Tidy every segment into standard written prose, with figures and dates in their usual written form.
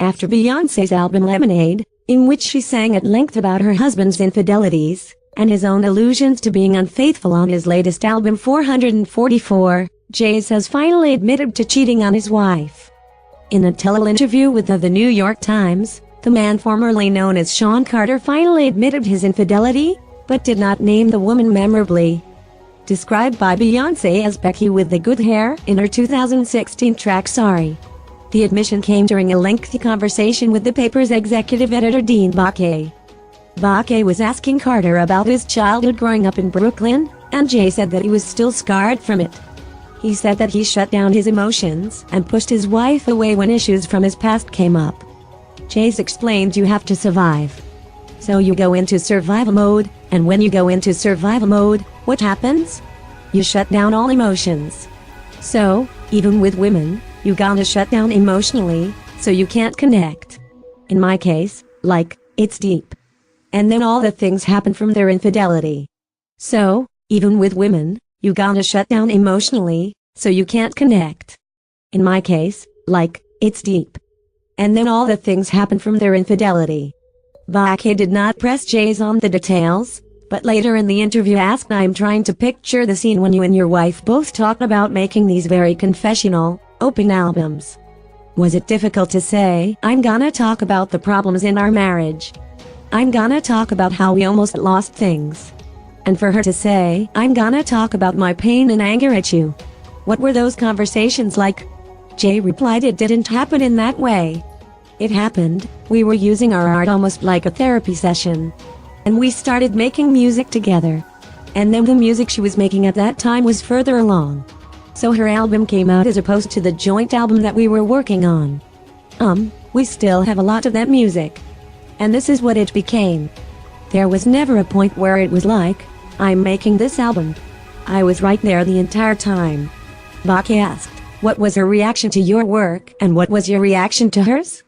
after Beyoncé's album Lemonade, in which she sang at length about her husband's infidelities, and his own allusions to being unfaithful on his latest album 444, JayZ has finally admitted to cheating on his wife. In a tellall interview with The New York Times, the man formerly known as Sean Carte finally admitted his infidelity, but did not name the woman memorably. Described by Beyoncé as Becky with the good hair in her 2016 track Sorry. The admission came during a lengthy conversation with the paper's executive editor Dean Becky. Becky was asking Carte about his childhood growing up in Brooklyn, and Jay said that he was still scarred from it. He said that he shut down his emotions and pushed his wife away when issues from his past came up. JayZ explained you have to survive. So you go into survival mode, and when you go into survival mode, what happens? You shut down all emotions. So, even with women, you gotta shut down emotionally, so you can't connect. In my case, it's deep. And then all the things happen from their infidelity. So, even with women, you gotta shut down emotionally, so you can't connect. In my case, it's deep. And then all the things happen from their infidelity. Becky did not press JayZ on the details, but later in the interview asked, I'm trying to picture the scene when you and your wife both talked about making these very confessional, open albums. Was it difficult to say, I'm gonna talk about the problems in our marriage? I'm gonna talk about how we almost lost things. And for her to say, I'm gonna talk about my pain and anger at you. What were those conversations like? Jay replied, it didn't happen in that way. It happened, we were using our art almost like a therapy session. And we started making music together. And then the music she was making at that time was further along. So her album came out as opposed to the joint album that we were working on. We still have a lot of that music. And this is what it became. There was never a point where it was like, I'm making this album. I was right there the entire time. Becky asked, what was her reaction to your work and what was your reaction to hers?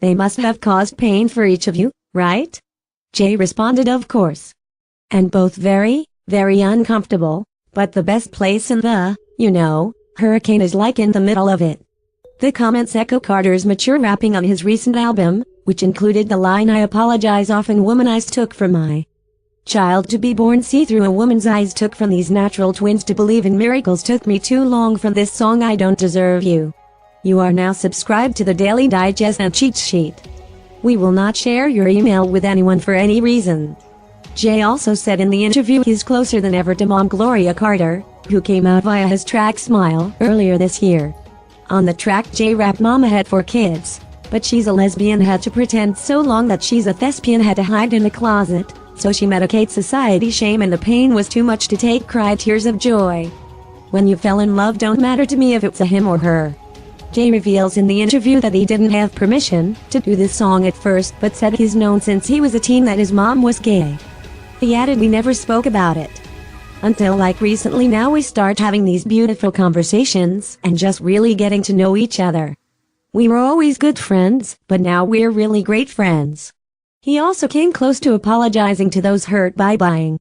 They must have caused pain for each of you, right? Jay responded, of course. And both very, very uncomfortable, but the best place in the, hurricane is in the middle of it. The comments echo Carter's mature rapping on his recent album, which included the line I apologize often womanized took from my child to be born see through a woman's eyes took from these natural twins to believe in miracles took me too long from this song I don't deserve you. You are now subscribed to the Daily Digest and Cheat Sheet. We will not share your email with anyone for any reason. Jay also said in the interview he's closer than ever to Mom Gloria Carter, who came out via his track Smile earlier this year. On the track Jay rapped Mama had 4 kids, but she's a lesbian had to pretend so long that she's a thespian had to hide in a closet, so she medicates society shame and the pain was too much to take cried tears of joy. When you fell in love don't matter to me if it's a him or her. Jay reveals in the interview that he didn't have permission to do this song at first but said he's known since he was a teen that his mom was gay. He added we never spoke about it. Until recently now we start having these beautiful conversations and just really getting to know each other. We were always good friends, but now we're really great friends. He also came close to apologizing to those hurt by buying